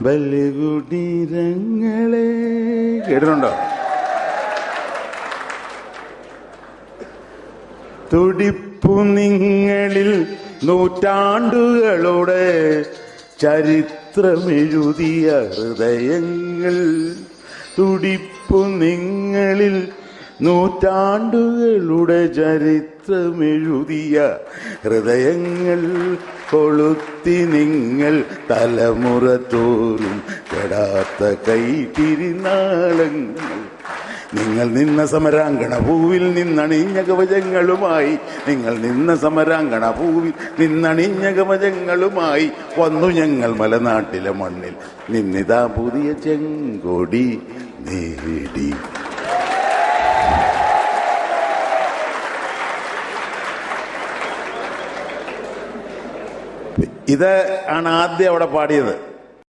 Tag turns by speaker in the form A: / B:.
A: ബലികുടീരങ്ങളെ കേട്ടിട്ടുണ്ടോ? തുടിപ്പു നിങ്ങളിൽ നൂറ്റാണ്ടുകളുടെ ചരിത്രമെഴുതിയ ഹൃദയങ്ങൾ. തുടിപ്പു നിങ്ങളിൽ നൂറ്റാണ്ടുകളുടെ ചരിത്രമെഴുതിയ ഹൃദയങ്ങൾ. കൊളുത്തി നിങ്ങൾ തലമുറ തോറും കെടാത്ത കൈത്തിരിനാളങ്ങൾ. നിങ്ങൾ നിന്ന സമരാങ്കണ പൂവിൽ നിന്നണിഞ്ഞ കവചങ്ങളുമായി, നിങ്ങൾ നിന്ന സമരാങ്കണ പൂവിൽ നിന്നണിഞ്ഞ കവചങ്ങളുമായി വന്നു ഞങ്ങൾ മലനാട്ടിലെ മണ്ണിൽ നിന്നിതാ പുതിയ ചെങ്കൊടി നേടി. ഇത് ആണ് ആദ്യം അവിടെ പാടിയത്.